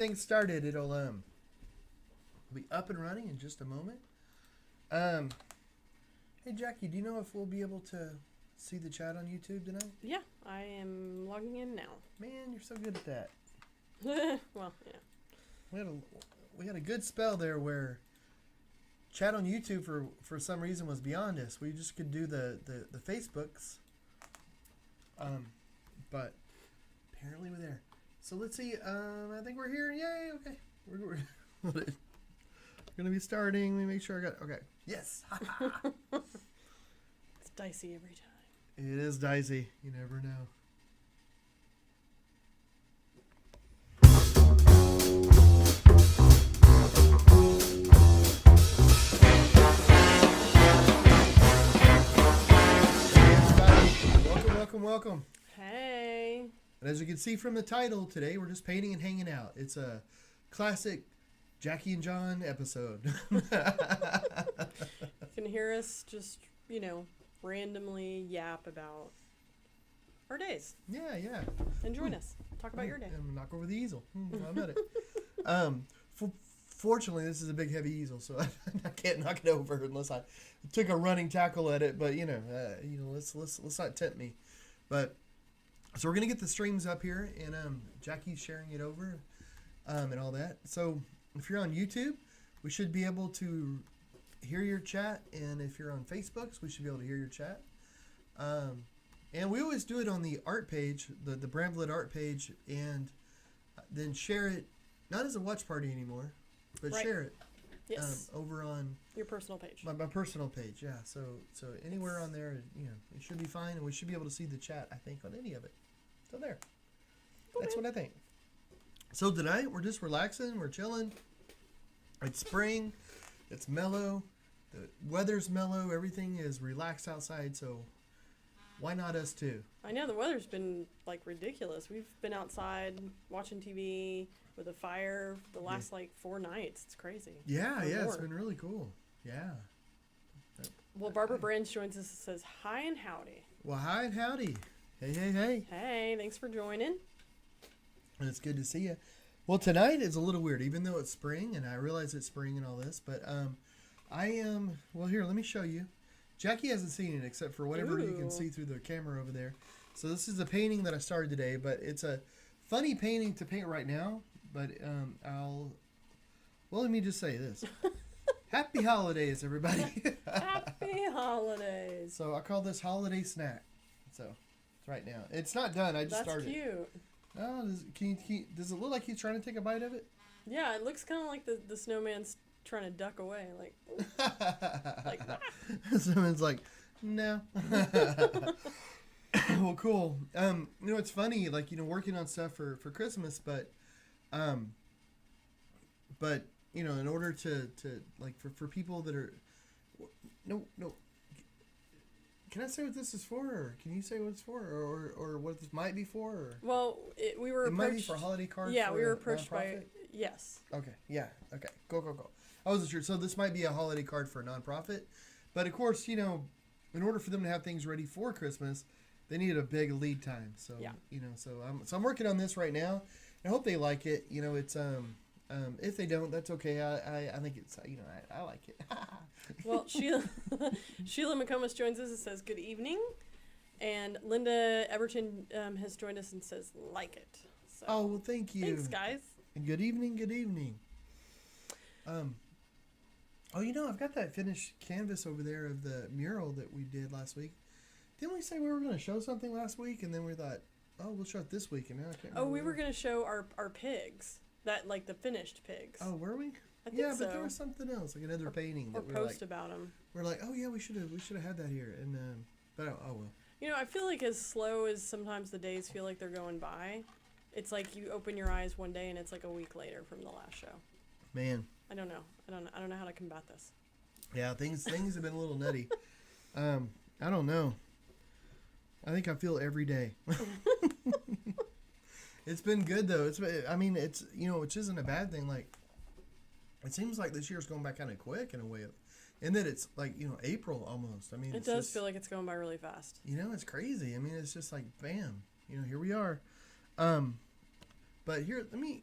Things started. It'll be up and running in just a moment. Um, hey Jackie, do you know if we'll be able to see the chat on YouTube tonight? Yeah, I am logging in now. Man, you're so good at that. Well, yeah. We had a good spell there where chat on YouTube for some reason was beyond us. We just could do the Facebooks. But apparently we're there. So let's see. I think we're here. Yay! Okay, we're gonna be starting. Let me make sure I got. Okay. Yes. It's dicey every time. It is dicey. You never know. Welcome. Hey. And as you can see from the title, today we're just painting and hanging out. It's a classic Jackie and John episode. You can hear us just, randomly yap about our days. Yeah. And join us. Talk about your day. And knock over the easel. I bet it. Fortunately, this is a big, heavy easel, so I can't knock it over unless I took a running tackle at it. But let's not tempt me. But so we're gonna get the streams up here, and Jackie's sharing it over, and all that. So if you're on YouTube, we should be able to hear your chat, and if you're on Facebook, we should be able to hear your chat. And we always do it on the art page, the Bramblett art page, and then share it not as a watch party anymore, but right. Share it. Yes. Over on your personal page. My personal page, yeah. So anywhere on there, it should be fine, and we should be able to see the chat, I think, on any of it. So there. Okay. That's what I think. So tonight, we're just relaxing. We're chilling. It's spring. It's mellow. The weather's mellow. Everything is relaxed outside, so why not us too? I know the weather's been, ridiculous. We've been outside watching TV with a fire the last, 4 nights. It's crazy. Yeah, it's been really cool. Yeah. Well, Barbara Brands joins us and says, hi and howdy. Well, hi and howdy. Hey. Hey, thanks for joining. And it's good to see you. Well, tonight is a little weird, even though it's spring, and I realize it's spring and all this, but I am, well, here, let me show you. Jackie hasn't seen it except for whatever you can see through the camera over there. So this is a painting that I started today, but it's a funny painting to paint right now, but let me just say this. Happy holidays, everybody. Happy holidays. So I call this holiday snack. So it's right now. It's not done. I just started. That's cute. Oh, does it look like he's trying to take a bite of it? Yeah, it looks kind of like the snowman's trying to duck away, Someone's like, no. Well, cool. It's funny, working on stuff for Christmas, but in order to for people that are, no. Can I say what this is for, or can you say what it's for, or what this might be for? Or? Well, we were approached. It might be for a holiday card. Yeah, for we were approached by. Nonprofit? Yes. Okay. Yeah. Okay. Go. I wasn't sure. So this might be a holiday card for a nonprofit, but of course, in order for them to have things ready for Christmas, they need a big lead time. So yeah. So I'm working on this right now. I hope they like it. It's if they don't, that's okay. I think it's I like it. Well, Sheila McComas joins us and says good evening, and Linda Everton has joined us and says like it. So, oh well, thank you. Thanks, guys. And good evening. I've got that finished canvas over there of the mural that we did last week. Didn't we say we were going to show something last week, and then we thought, oh, we'll show it this week, and now I can't remember. Oh, we were going to show our pigs, the finished pigs. Oh, were we? I think so. But there was something else, like another painting that we post about them. We're like, oh yeah, we should have had that here, and but oh well. I feel like as slow as sometimes the days feel like they're going by, it's like you open your eyes one day and it's like a week later from the last show. Man. I don't know. I don't know how to combat this. Yeah, things have been a little nutty. I don't know. I think I feel it every day. It's been good though. It's which isn't a bad thing. It seems like this year's going by kind of quick in a way, and that it's April almost. It does feel like it's going by really fast. It's crazy. It's just like bam. Here we are. But here, let me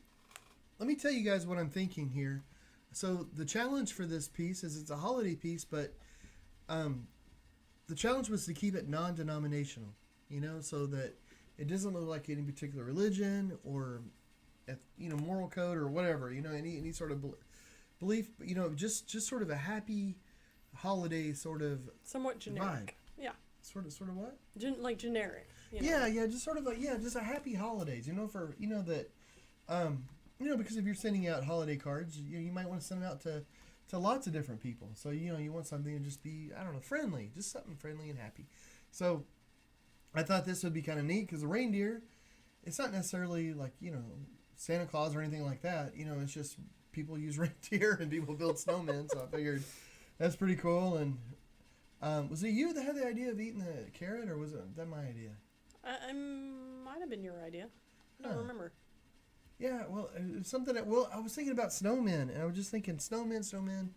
let me tell you guys what I'm thinking here. So the challenge for this piece is it's a holiday piece, but the challenge was to keep it non-denominational, so that it doesn't look like any particular religion or, moral code or whatever, any sort of belief, just sort of a happy holiday sort of somewhat generic. vibe. Yeah. Sort of what? Like generic. Yeah, just sort of just a happy holidays, for, that, because if you're sending out holiday cards, you might want to send them out to lots of different people. So, you want something to just be, I don't know, friendly, just something friendly and happy. So I thought this would be kind of neat because the reindeer, it's not necessarily like, Santa Claus or anything like that. It's just people use reindeer and people build snowmen. So I figured that's pretty cool. And was it you that had the idea of eating the carrot, or was that my idea? I might have been your idea. I don't remember. Yeah, well, it was something that, I was thinking about snowmen, and I was just thinking snowmen,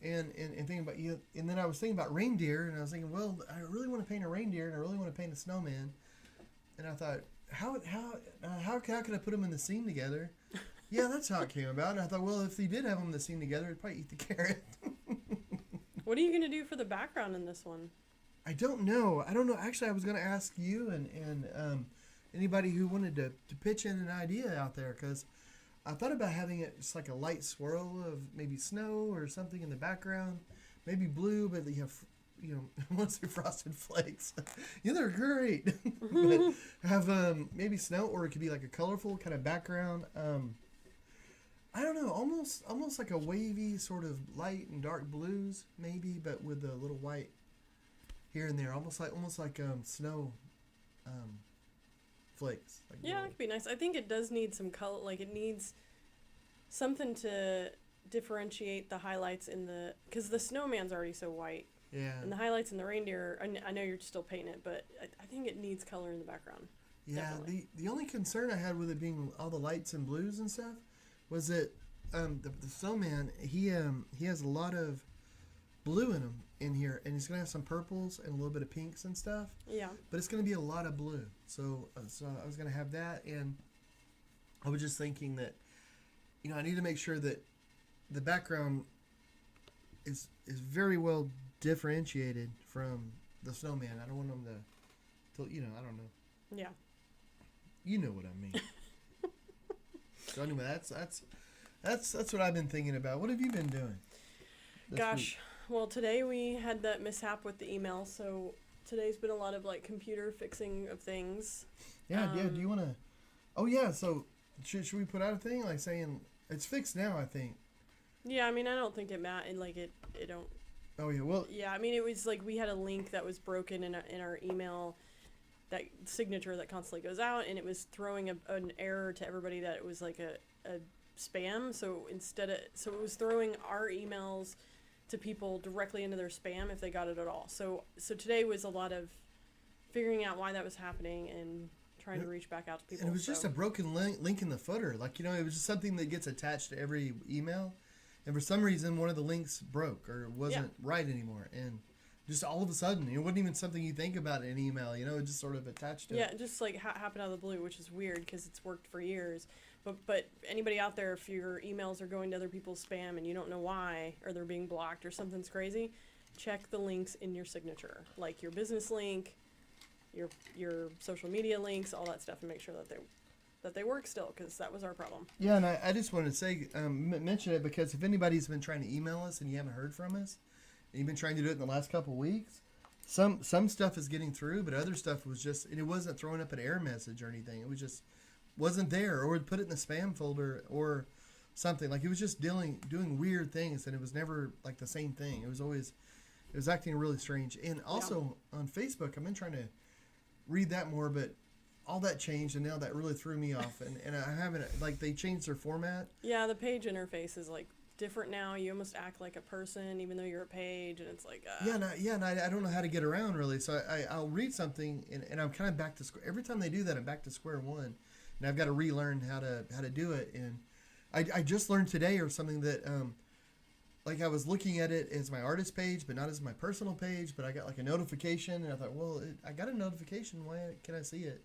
and thinking about you, and then I was thinking about reindeer, and I was thinking, well, I really want to paint a reindeer, and I really want to paint a snowman, and I thought, how could I put them in the scene together? Yeah, that's how it came about, and I thought, well, if they did have them in the scene together, I'd probably eat the carrot. What are you gonna do for the background in this one? I don't know. Actually, I was going to ask you and anybody who wanted to pitch in an idea out there, because I thought about having it just like a light swirl of maybe snow or something in the background, maybe blue, but you have, I want to say frosted flakes. Yeah, they're great. But have maybe snow, or it could be like a colorful kind of background. I don't know, almost like a wavy sort of light and dark blues maybe, but with a little white here and there, almost like snow flakes. Like Yeah, that could be nice. I think it does need some color. Like, it needs something to differentiate the highlights because the snowman's already so white. Yeah. And the highlights in the reindeer, I know you're still painting it, but I think it needs color in the background. Yeah. Definitely. The only concern I had with it being all the lights and blues and stuff was that the snowman, he has a lot of blue in him in here, and he's gonna have some purples and a little bit of pinks and stuff. Yeah. But it's gonna be a lot of blue, so I was gonna have that, and I was just thinking that, I need to make sure that the background is very well differentiated from the snowman. I don't want them to I don't know. Yeah. You know what I mean. So anyway, that's what I've been thinking about. What have you been doing this Gosh. week? Well, today we had that mishap with the email, so today's been a lot of, like, computer fixing of things. Yeah, do you want to... Oh, yeah, so should we put out a thing, like, saying... It's fixed now, I think. Yeah, I mean, I don't think it mattered, like, it don't... Oh, yeah, well... Yeah, I mean, it was, like, we had a link that was broken in our email, that signature that constantly goes out, and it was throwing an error to everybody that it was, like, a spam, so it was throwing our emails to people directly into their spam if they got it at all. So today was a lot of figuring out why that was happening and trying to reach back out to people. And it was just a broken link in the footer. Like, it was just something that gets attached to every email. And for some reason, one of the links broke or wasn't right anymore. And just all of a sudden, it wasn't even something you think about in an email. It just sort of attached to it. Yeah, it just, like, happened out of the blue, which is weird because it's worked for years. But anybody out there, if your emails are going to other people's spam and you don't know why, or they're being blocked or something's crazy, check the links in your signature, like your business link, your social media links, all that stuff, and make sure that they work still, because that was our problem. Yeah, and I just wanted to say, mention it because if anybody's been trying to email us and you haven't heard from us, and you've been trying to do it in the last couple of weeks, some stuff is getting through, but other stuff was just, and it wasn't throwing up an error message or anything. It was just wasn't there, or would put it in the spam folder or something. Like, it was just doing weird things, and it was never like the same thing. It was acting really strange. And also on Facebook, I've been trying to read that more, but all that changed, and now that really threw me off. And I haven't, like, they changed their format. Yeah, the page interface is, like, different now. You almost act like a person, even though you're a page, and it's like... and I don't know how to get around, really. So I'll read something, and I'm kind of back to square... Every time they do that, I'm back to square one. And I've got to relearn how to do it. And I just learned today or something that, like, I was looking at it as my artist page, but not as my personal page. But I got, like, a notification, and I thought, well, I got a notification. Why can't I see it?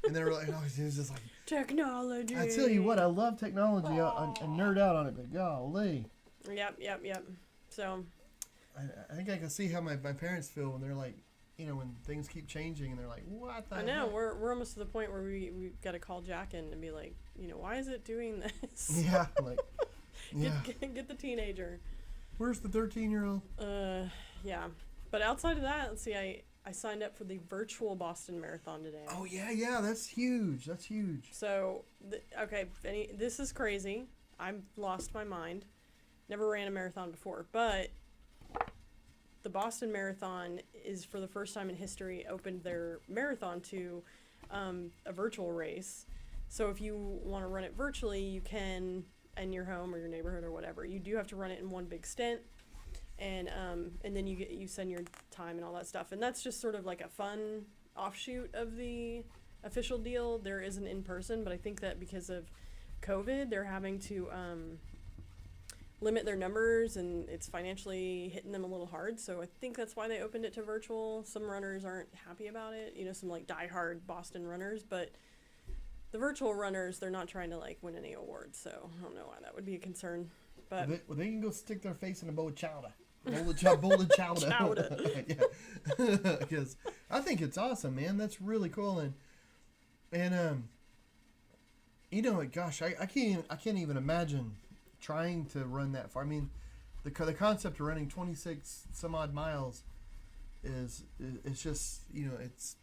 And they were like, oh, it was just like, Technology. I tell you what, I love technology. I nerd out on it, but golly. Yep. So. I think I can see how my parents feel when they're like, when things keep changing and they're like, what the I know, heck? we're almost to the point where we got to call Jack in and be like, why is it doing this? Yeah, like, yeah. Get the teenager. Where's the 13-year-old? Yeah. But outside of that, let's see, I signed up for the virtual Boston Marathon today. Oh, yeah, that's huge. So, this is crazy. I've lost my mind. Never ran a marathon before, but the Boston Marathon is, for the first time in history, opened their marathon to a virtual race. So if you want to run it virtually, you can in your home or your neighborhood or whatever. You do have to run it in one big stint, and then you send your time and all that stuff. And that's just sort of like a fun offshoot of the official deal. There is an in-person, but I think that because of COVID, they're having to limit their numbers, and it's financially hitting them a little hard. So I think that's why they opened it to virtual. Some runners aren't happy about it, some like diehard Boston runners, but the virtual runners, they're not trying to like win any awards. So I don't know why that would be a concern. But they can go stick their face in a bowl of chowder. Bowl of chowder. Yeah. Because I think it's awesome, man. That's really cool. And gosh, I can't even imagine trying to run that far. I mean, the concept of running 26 some odd miles is just, it's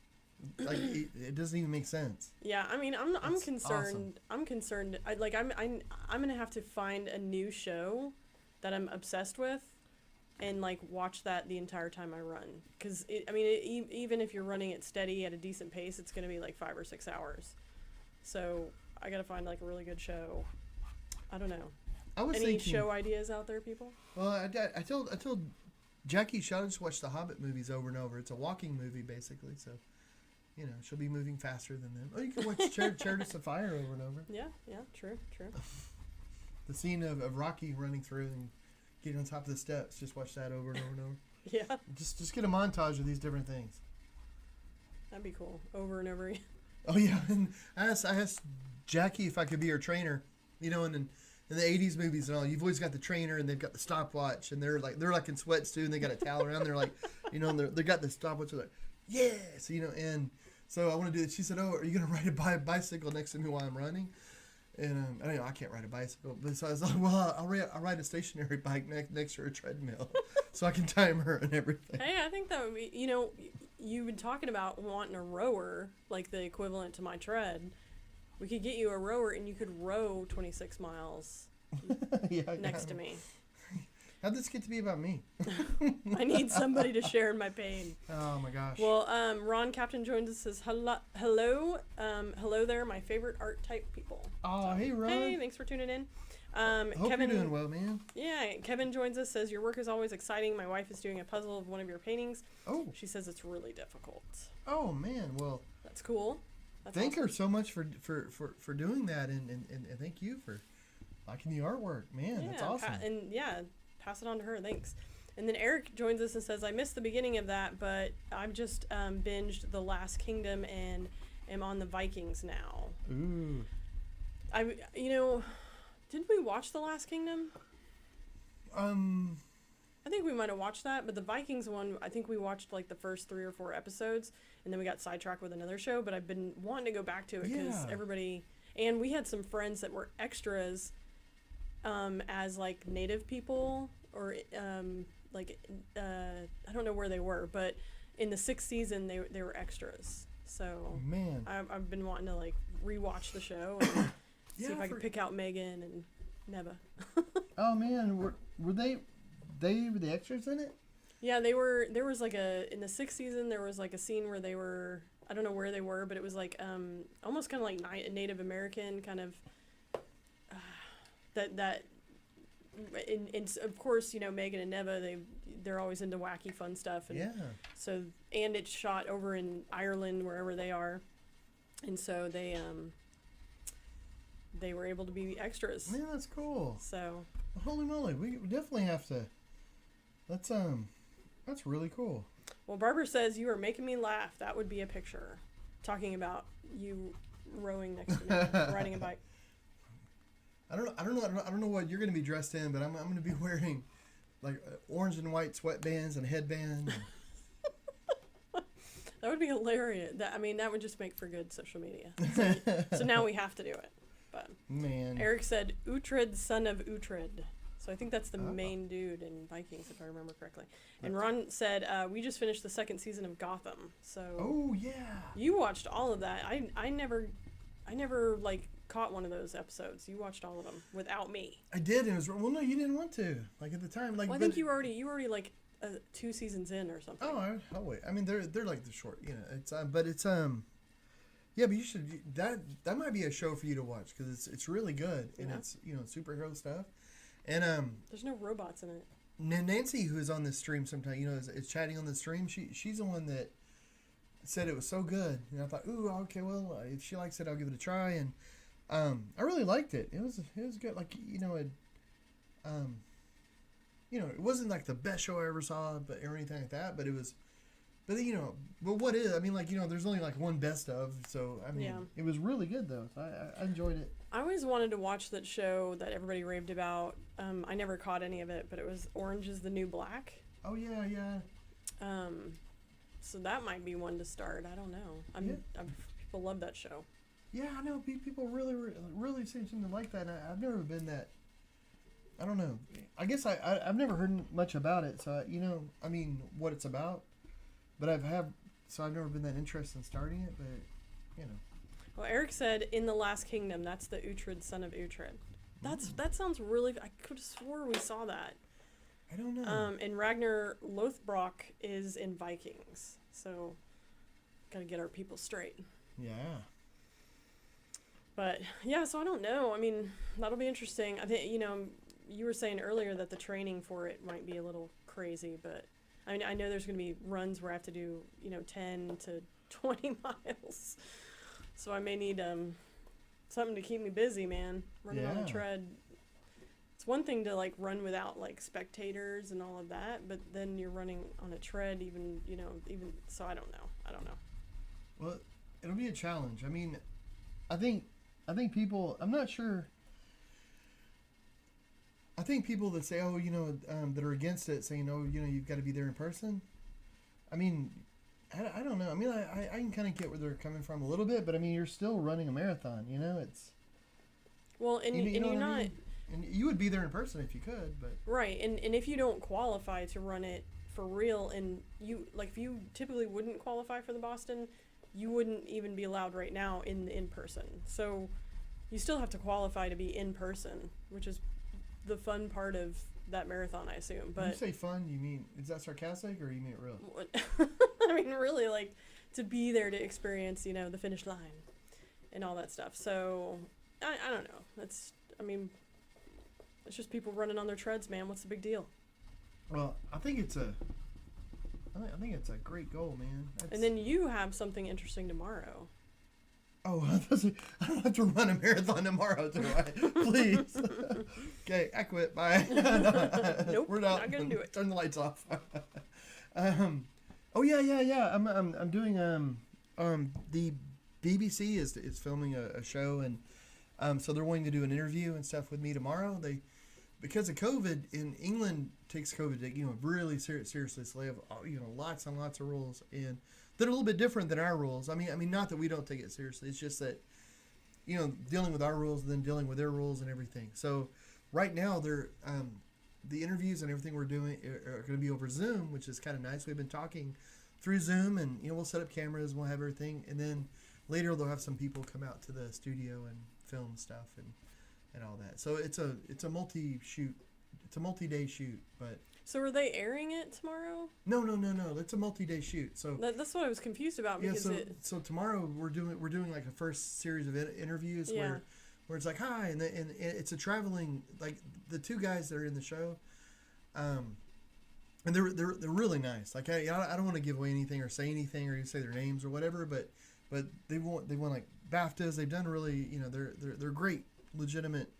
like it doesn't even make sense. Yeah, I mean, I'm It's concerned. awesome. I'm concerned. I'm gonna have to find a new show that I'm obsessed with, and like watch that the entire time I run. Because even if you're running it steady at a decent pace, it's gonna be like 5 or 6 hours. So I gotta find like a really good show. I don't know. I was Any thinking, show ideas out there, people? Well, I told Jackie she ought to just watch the Hobbit movies over and over. It's a walking movie basically, so she'll be moving faster than them. Oh, you can watch Chariots of Fire over and over. Yeah, true. The scene of Rocky running through and getting on top of the steps. Just watch that over and over and over. Yeah, Just get a montage of these different things. that'd be cool. Over and over again. Oh yeah, and I asked Jackie if I could be her trainer. In the 80s movies and all, you've always got the trainer and they've got the stopwatch and they're like in sweats too and they got a towel around. They're like, and they got the stopwatch. They're like, yes, and so I want to do it. She said, oh, are you gonna ride a bicycle next to me while I'm running? And I can't ride a bicycle, but so I was like, well, I'll ride a stationary bike next to her treadmill, so I can time her and everything. Hey, I think that would be, you've been talking about wanting a rower, like the equivalent to my tread. We could get you a rower and you could row 26 miles next to me. How'd this get to be about me? I need somebody to share in my pain. Oh my gosh. Well, Ron Captain joins us, says, hello there, my favorite art type people. Oh, hey Ron. Hey, thanks for tuning in. Hope Kevin, you're doing well, man. Yeah, Kevin joins us, says, your work is always exciting. My wife is doing a puzzle of one of your paintings. Oh. She says it's really difficult. Oh man, well. That's cool. That's Thank awesome. her so much for doing that, and thank you for liking the artwork, man. Yeah, that's awesome. Pass it on to her. Thanks. And then Eric joins us and says, I missed the beginning of that, but I've just binged The Last Kingdom and am on the Vikings now. Ooh. Didn't we watch The Last Kingdom? I think we might have watched that, but the Vikings one, I think we watched like the first 3 or 4 episodes, and then we got sidetracked with another show, but I've been wanting to go back to it because and we had some friends that were extras as like native people, or I don't know where they were, but in the 6th season they were extras. So man, I've been wanting to like rewatch the show and see if I could pick out Megan and Neva. Oh man, were they were the extras in it? Yeah, they were. There was like in the 6th season there was like a scene where they were, I don't know where they were, but it was like almost kind of like Native American kind of that and of course, Megan and Neva, they're always into wacky fun stuff, and so, and it's shot over in Ireland, wherever they are, and so they were able to be extras. Man, that's cool. So holy moly, we definitely have to. That's really cool. Well, Barbara says, you are making me laugh. That would be a picture. talking about you rowing next to me, riding a bike. I don't know what you're gonna be dressed in, but I'm gonna be wearing like orange and white sweatbands and a headband. That would be hilarious. That would just make for good social media. So now we have to do it. But Man, Eric said Uhtred, son of Uhtred. So I think that's the main dude in Vikings, if I remember correctly. And Ron said, we just finished the second season of Gotham. So oh yeah, you watched all of that. I never like caught one of those episodes. You watched all of them without me. I did. It was well, no, you didn't want to. Like at the time, like Well, I think you were already like 2 seasons in or something. Oh wait. I mean, they're like the short. You know, it's but it's yeah, but you should that might be a show for you to watch because it's really good and it's superhero stuff, and there's no robots in it. Nancy, who is on this stream sometimes, is chatting on the stream. She's the one that said it was so good, and I thought, ooh, okay, well, if she likes it, I'll give it a try, and I really liked it. It was good. Like it wasn't like the best show I ever saw, or anything like that, but it was. But but what is? I mean, like there's only like one best of, so I mean, It was really good though. So I enjoyed it. I always wanted to watch that show that everybody raved about. I never caught any of it, but it was Orange Is the New Black. Oh yeah. So that might be one to start. I don't know. People love that show. Yeah, I know people really seem to like that. I've never been that. I don't know. I guess I've never heard much about it. So I mean, what it's about. But I've never been that interested in starting it, but Well, Eric said in the Last Kingdom, that's the Uhtred, son of Uhtred. That sounds really. I could have swore we saw that. I don't know. And Ragnar Lothbrok is in Vikings, so gotta get our people straight. Yeah. But yeah, so I don't know. I mean, that'll be interesting. I think you were saying earlier that the training for it might be a little crazy, but. I mean, I know there's going to be runs where I have to do, 10 to 20 miles. So I may need something to keep me busy, man. Running on a tread. It's one thing to, like, run without, like, spectators and all of that, but then you're running on a tread even, so I don't know. Well, it'll be a challenge. I mean, I think people, I'm not sure. I think people that say, that are against it, saying, you've got to be there in person. I mean, I don't know. I mean, I can kind of get where they're coming from a little bit, but I mean, you're still running a marathon, it's. Well, and you're not. Mean? And you would be there in person if you could, but. Right, and if you don't qualify to run it for real, and if you typically wouldn't qualify for the Boston, you wouldn't even be allowed right now in person. So, you still have to qualify to be in person, which is the fun part of that marathon, I assume. But when you say fun, you mean, is that sarcastic or you mean it real? I mean, really, like, to be there to experience, the finish line and all that stuff. So, I don't know. It's just people running on their treads, man. What's the big deal? Well, I think it's a great goal, man. And then you have something interesting tomorrow. Oh, I don't have to run a marathon tomorrow, do I? Please. Okay, I quit. Bye. Nope, we're not gonna do it. Turn the lights off. Oh yeah. I'm doing the BBC is filming a show, and so they're wanting to do an interview and stuff with me tomorrow. Because of COVID in England takes COVID really seriously. So they have lots and lots of rules, and they're a little bit different than our rules. I mean, not that we don't take it seriously. It's just that, dealing with our rules and then dealing with their rules and everything. So right now, they're the interviews and everything we're doing are going to be over Zoom, which is kind of nice. We've been talking through Zoom, and we'll set up cameras, we'll have everything, and then later they'll have some people come out to the studio and film stuff and all that. So it's a multi-day shoot, but. So are they airing it tomorrow? No. It's a multi-day shoot. So that's what I was confused about because so tomorrow we're doing like a first series of interviews where it's like hi and it's a traveling like the two guys that are in the show, and they're really nice. Like I don't want to give away anything or say anything or even say their names or whatever, but they won like BAFTAs. They've done really they're great legitimate.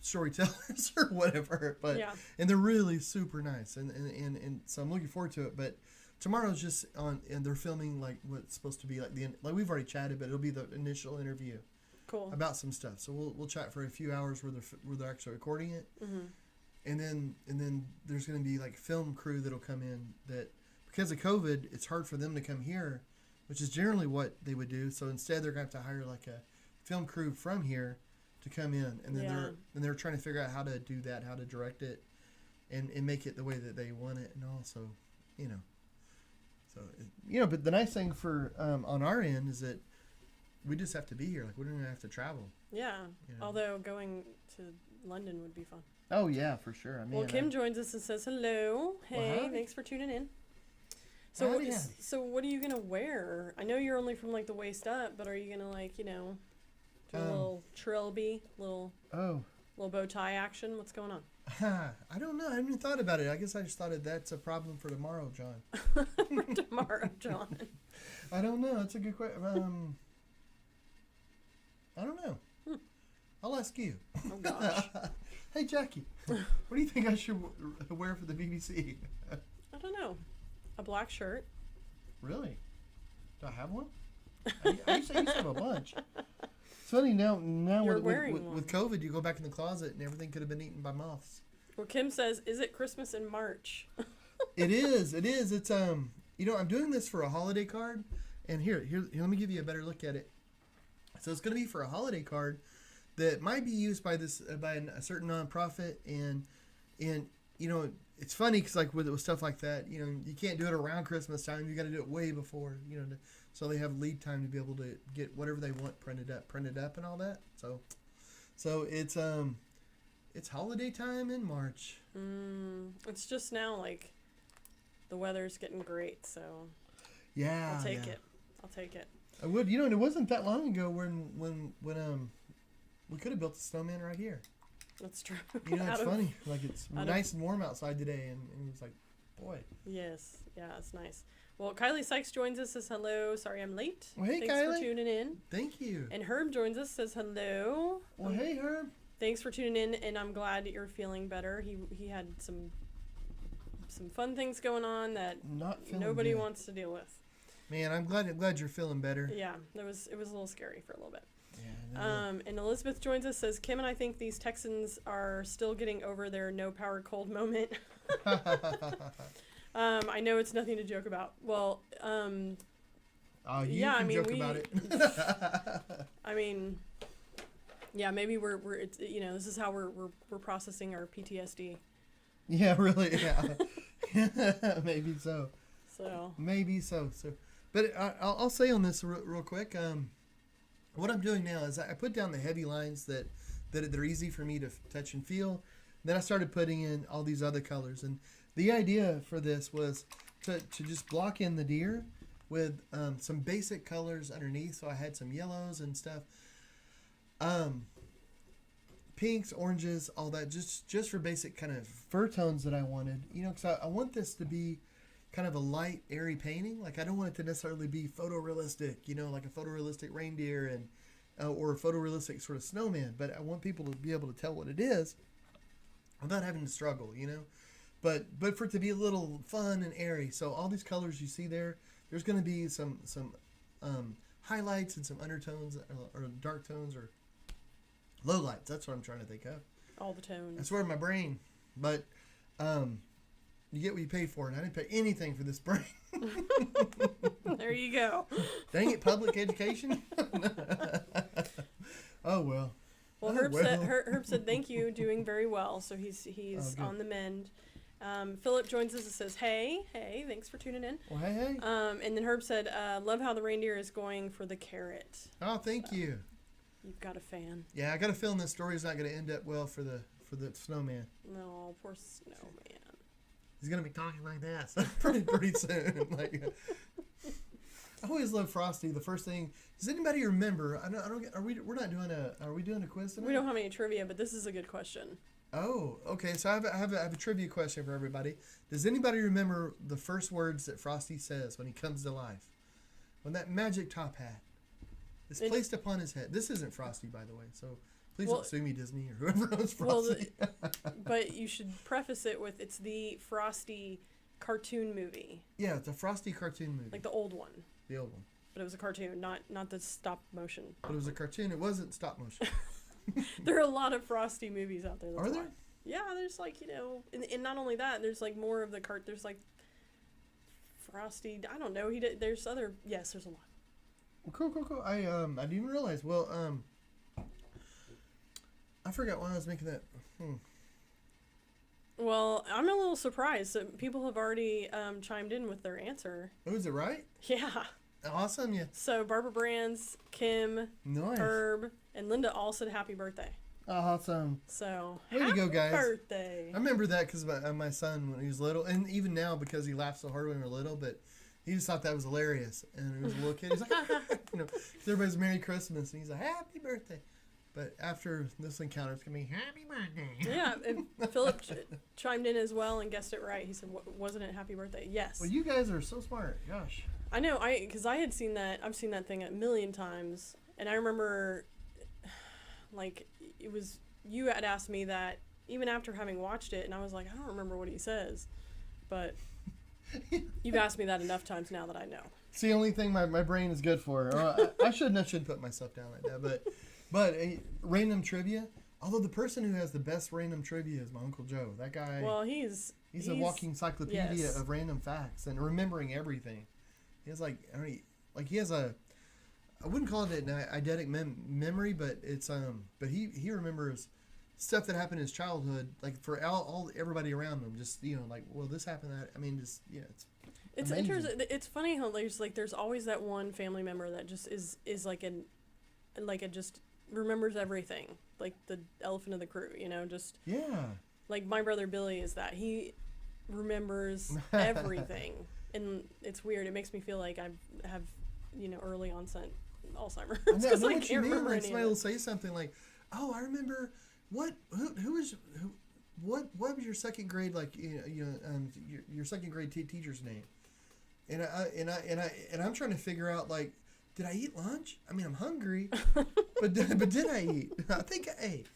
Storytellers or whatever, but and they're really super nice, and so I'm looking forward to it. But tomorrow's just on, and they're filming like what's supposed to be like like we've already chatted, but it'll be the initial interview Cool. about some stuff. So we'll chat for a few hours where they're actually recording it, and then there's going to be like film crew that'll come in that because of COVID, it's hard for them to come here, which is generally what they would do. So instead, they're going to have to hire like a film crew from here to come in, and then they're trying to figure out how to do that, how to direct it, and make it the way that they want it, and also, you know. So but the nice thing for on our end is that we just have to be here. Like we don't even have to travel. Yeah. You know? Although going to London would be fun. Oh yeah, for sure. I mean, Well, Kim joins us and says hello. Hey, hi. thanks for tuning in. So, Howdy, howdy. so what are you gonna wear? I know you're only from like the waist up, but are you gonna do a little trilby, little bow tie action? What's going on? I don't know. I haven't even thought about it. I guess I just thought that's a problem for tomorrow, John. For tomorrow, John. I don't know. That's a good question. I don't know. I'll ask you. Oh gosh. Hey, Jackie, what do you think I should wear for the BBC? I don't know. A black shirt. Really? Do I have one? I used to have a bunch. It's funny now You're with wearing one. COVID, you go back in the closet and everything could have been eaten by moths. Well, Kim says, "Is it Christmas in March?" It is. It is. It's I'm doing this for a holiday card, and here, let me give you a better look at it. So it's going to be for a holiday card that might be used by a certain nonprofit, and it's funny because like with stuff like that, you can't do it around Christmas time. You got to do it way before, so they have lead time to be able to get whatever they want printed up and all that. So it's holiday time in March. It's just now like the weather's getting great, so Yeah, I'll take it. I'll take it. I would. It wasn't that long ago when we could have built a snowman right here. That's true. It's funny. Like it's nice and warm outside today, and it was like, boy. Yes. Yeah, it's nice. Well, Kylie Sykes joins us, says hello. Sorry I'm late. Well, hey, Thanks Kylie. for tuning in. Thank you. And Herb joins us, says hello. Well, hey, Herb. Thanks for tuning in, and I'm glad that you're feeling better. He had some fun things going on that nobody good. wants to deal with. Man, I'm glad you're feeling better. Yeah, it was a little scary for a little bit. Yeah. And Elizabeth joins us, says Kim and I think these Texans are still getting over their no power cold moment. I know it's nothing to joke about. Well, you can joke about it. I mean, yeah, maybe we're it's, this is how we're processing our PTSD. Yeah, really. Yeah. Maybe so. So. Maybe so. But I'll say on this real quick. What I'm doing now is I put down the heavy lines that they're easy for me to touch and feel. Then I started putting in all these other colors, and the idea for this was to just block in the deer with some basic colors underneath. So I had some yellows and stuff, pinks, oranges, all that, just for basic kind of fur tones that I wanted. Because I want this to be kind of a light, airy painting. Like I don't want it to necessarily be photorealistic, like a photorealistic reindeer or a photorealistic sort of snowman. But I want people to be able to tell what it is without having to struggle, But for it to be a little fun and airy. So all these colors you see there's going to be some highlights and some undertones or dark tones or low lights. That's what I'm trying to think of. All the tones. That's where my brain. But you get what you pay for, and I didn't pay anything for this brain. There you go. Dang it, public education. Oh well. Well, Herb said thank you, doing very well. So he's on the mend. Philip joins us and says, hey, thanks for tuning in. Well, hey. And then Herb said, love how the reindeer is going for the carrot. Oh, thank you. You've got a fan. Yeah, I got a feeling this story is not going to end up well for the snowman. No, poor snowman. He's going to be talking like that pretty soon. I always love Frosty. The first thing, does anybody remember? I don't get. Are we doing a quiz tonight? We don't have any trivia, but this is a good question. Oh, okay. So I have a trivia question for everybody. Does anybody remember the first words that Frosty says when he comes to life? When that magic top hat is placed upon his head. This isn't Frosty, by the way. So please don't sue me, Disney, or whoever owns Frosty. But you should preface it with it's the Frosty cartoon movie, Yeah, it's a Frosty cartoon movie. like the old one, The old one. but it was a cartoon, not the stop motion. But it was a cartoon. It wasn't stop motion. There are a lot of Frosty movies out there. That's Are why. there? Yeah, there's like, and not only that, there's like more of the there's like Frosty. I don't know. There's other. Yes, there's a lot. Well, cool. I didn't even realize. Well, I forgot why I was making that. Well, I'm a little surprised that people have already chimed in with their answer. Oh, is it right? Yeah. Awesome, yeah. So Barbara Brands, Kim, Nice. Herb, and Linda all said happy birthday. Awesome. So Way to happy go, guys. birthday. I remember that because my son, when he was little, and even now because he laughed so hard when we were little, but he just thought that was hilarious. And he was a little kid. He's like, 'cause everybody's Merry Christmas, and he's like, Happy birthday. But after this encounter, it's going to be Happy birthday. Yeah, and Philip chimed in as well and guessed it right. He said, wasn't it happy birthday? Yes. Well, you guys are so smart. Gosh. I know, because I had seen that. I've seen that thing a million times. And I remember, like, it was, you had asked me that even after having watched it, and I was like, I don't remember what he says. But you've asked me that enough times now that I know. It's the only thing my brain is good for. I shouldn't put myself down like that. But random trivia, although the person who has the best random trivia is my Uncle Joe. That guy, Well, he's a walking encyclopedia yes. of random facts and remembering everything. He has he has a, I wouldn't call it an eidetic memory, but it's but he remembers stuff that happened in his childhood, like for all everybody around him. Just like, well, this happened. That I mean, just it's amazing. interesting. It's funny how there's always that one family member that just is like it just remembers everything, like the elephant of the crew. Just yeah. like my brother Billy is that he remembers everything. And it's weird. It makes me feel like I have, early onset Alzheimer's. I know Because I what you can't mean. remember Like any somebody of will it. say something like, "Oh, I remember what what was your second grade like? Your second grade teacher's name?" And I'm trying to figure out, like, did I eat lunch? I mean, I'm hungry, but did I eat? I think I ate.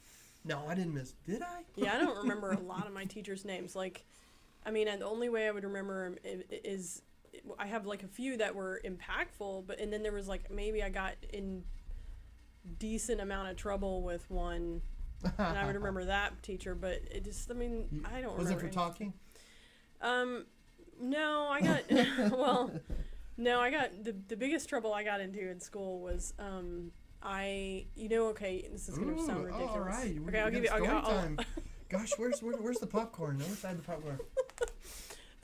No, I didn't miss. Did I? Yeah, I don't remember a lot of my teachers' names. Like, I mean, and the only way I would remember them is I have like a few that were impactful, and then there was like maybe I got in decent amount of trouble with one, and I would remember that teacher. But it just, I mean, I don't. Was it remember for talking? No, I got well. No, I got the biggest trouble I got into in school was okay, this is gonna sound ridiculous. All right. Okay, I'll give you. I'll, Gosh, where's the popcorn? No, inside the popcorn.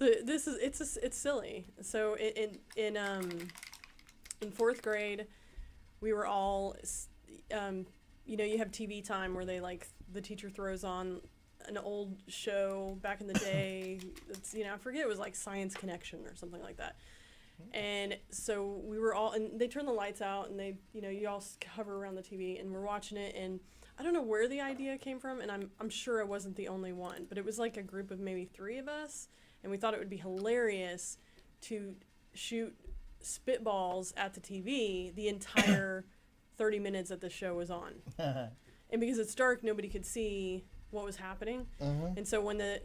It's silly. So in fourth grade, we were all you have TV time where they like the teacher throws on an old show back in the day. It's I forget, it was like Science Connection or something like that. And so we were all, and they turn the lights out, and they you all hover around the TV, and we're watching it, and I don't know where the idea came from, and I'm sure I wasn't the only one, but it was like a group of maybe 3 of us, and we thought it would be hilarious to shoot spitballs at the TV the entire 30 minutes that the show was on. And because it's dark, nobody could see what was happening. And so when the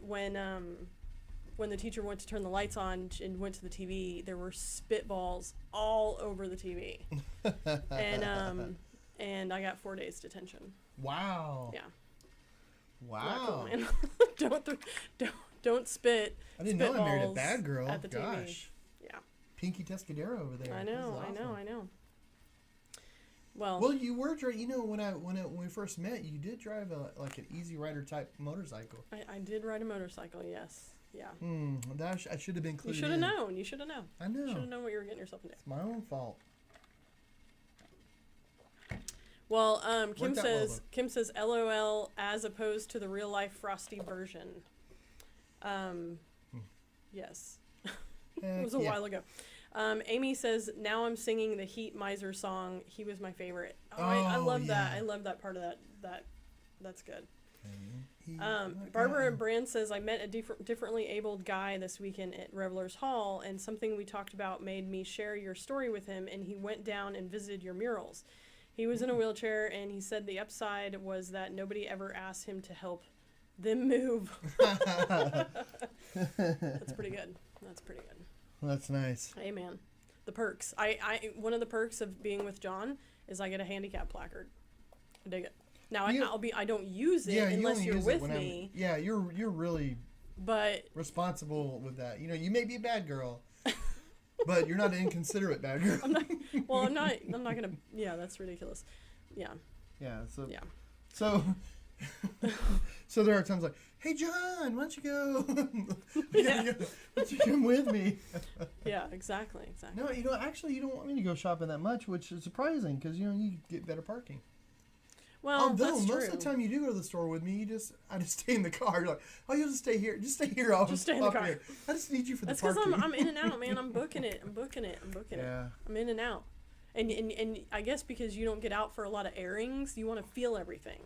teacher went to turn the lights on and went to the TV, there were spitballs all over the TV. And I got 4 days detention. Wow. Yeah. Wow. Not cool, man. don't spit. I didn't know I married a spitballs bad girl. at the TV. Gosh. Yeah. Pinky Tescadero over there. I This is know. awesome. Well, Well, you were when we first met, you did drive like an Easy Rider type motorcycle. I did ride a motorcycle. Yes. Yeah. I should have been You included. should have known. You should have known. I know. You should have known what you were getting yourself into. It's my own fault. Well, Kim Worked out well, says LOL as opposed to the real life Frosty version. Yes. It was a while ago. Amy says, now I'm singing the Heat Miser song. He was my favorite. I love that. I love that part of that. That's good. Barbara Brand says, I met a differently abled guy this weekend at Revelers Hall, and something we talked about made me share your story with him, and he went down and visited your murals. He was in a wheelchair, and he said the upside was that nobody ever asked him to help Then move. That's pretty good. That's pretty good. That's nice. Hey, man. The perks. One of the perks of being with John is I get a handicap placard. I dig it. Now I don't use it unless you're with me. Yeah, you're really but responsible with that. You know, you may be a bad girl, but you're not an inconsiderate bad girl. I'm not gonna. Yeah, that's ridiculous. Yeah. Yeah. So. Yeah. So. So there are times like, hey John, why don't you go? Why don't you come with me? Yeah, exactly. No, actually, you don't want me to go shopping that much, which is surprising because you get better parking. Well, although that's most true. of the time you do go to the store with me, I just stay in the car. You're like, oh, you'll just stay here. Just stay here. I'll just stay in the car. Here. I just need you for that's the parking. That's because I'm in and out, man. I'm booking it. Yeah. I'm in and out. And I guess because you don't get out for a lot of airings, you want to feel everything.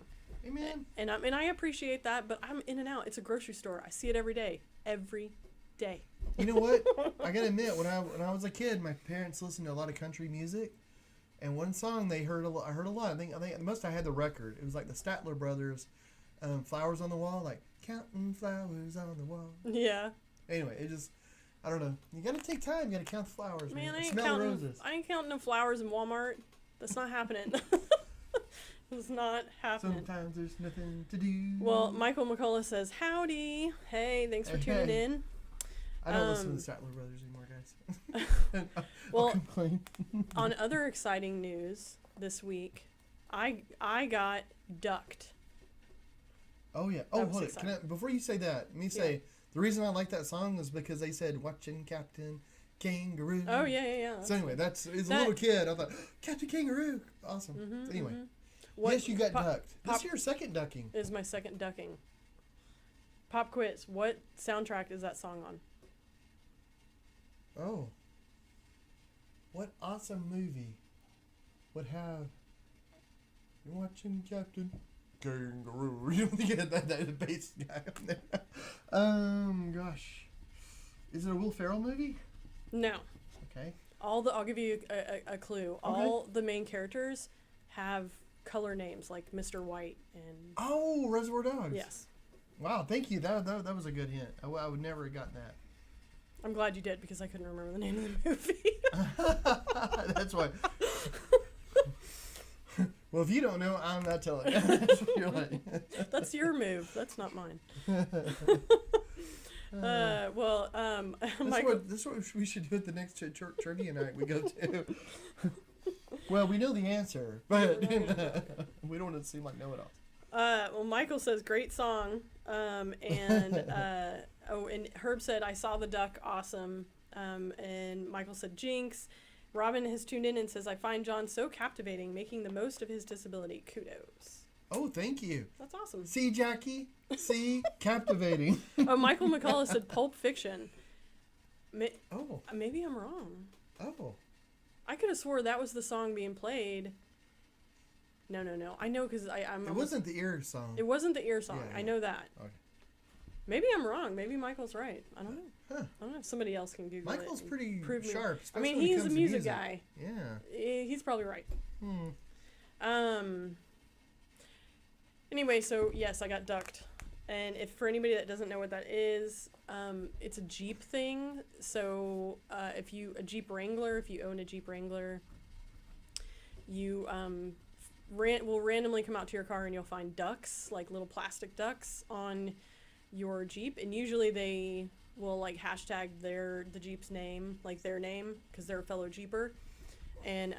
Amen. And I appreciate that, but I'm in and out. It's a grocery store. I see it every day. Every day. You know what? I gotta admit, when I was a kid, my parents listened to a lot of country music, and one song I heard a lot. I think the most I had the record. It was like the Statler Brothers, "Flowers on the Wall," like counting flowers on the wall. Yeah. Anyway, I don't know. You gotta take time. You gotta count the flowers. Man, Smell the roses. I ain't counting no flowers in Walmart. That's not happening. It's not happening. Sometimes there's nothing to do. Well, Michael McCullough says, howdy. Hey, thanks for tuning in. I don't listen to the Statler Brothers anymore, guys. Well, I'll complain. On other exciting news this week, I got ducked. Oh, yeah. Oh, hold it. Before you say that, let me say, the reason I like that song is because they said, watching Captain Kangaroo. Oh, yeah. So anyway, as a little kid, I thought, Captain Kangaroo. Awesome. So anyway. Yes, you got ducked. This is your second ducking. Is my second ducking. Pop quiz. What soundtrack is that song on? Oh. What awesome movie would have You're watching Captain Kangaroo. You don't think it had that bass guy on there? Gosh. Is it a Will Ferrell movie? No. Okay. I'll give you a clue. Okay. All the main characters have color names like Mr. White and... Oh, Reservoir Dogs. Yes. Wow, thank you. That was a good hint. I would never have gotten that. I'm glad you did because I couldn't remember the name of the movie. That's why. Well, if you don't know, I'm not telling you. You're like... That's your move. That's not mine. This is what we should do at the next trivia night we go to. Well, we know the answer, but we don't want to seem like know-it-alls. Well, Michael says, great song. And Herb said, I saw the duck, awesome. And Michael said, jinx. Robin has tuned in and says, I find John so captivating, making the most of his disability. Kudos. Oh, thank you. That's awesome. See, Jackie? See? Captivating. Oh, Michael McCullough said Pulp Fiction. Maybe I'm wrong. Oh. I could have swore that was the song being played. No. I know because I'm... It wasn't the ear song. It wasn't the ear song. Yeah. I know that. Okay. Maybe I'm wrong. Maybe Michael's right. I don't know. Huh. I don't know if somebody else can Google Michael's it. Pretty sharp. I mean, he's a music guy. Yeah. He's probably right. Anyway, so yes, I got ducked. And if for anybody that doesn't know what that is, it's a Jeep thing. So if you own a Jeep Wrangler, you will randomly come out to your car and you'll find ducks, like little plastic ducks on your Jeep, and usually they will like hashtag the Jeep's name, like their name, because they're a fellow Jeeper, and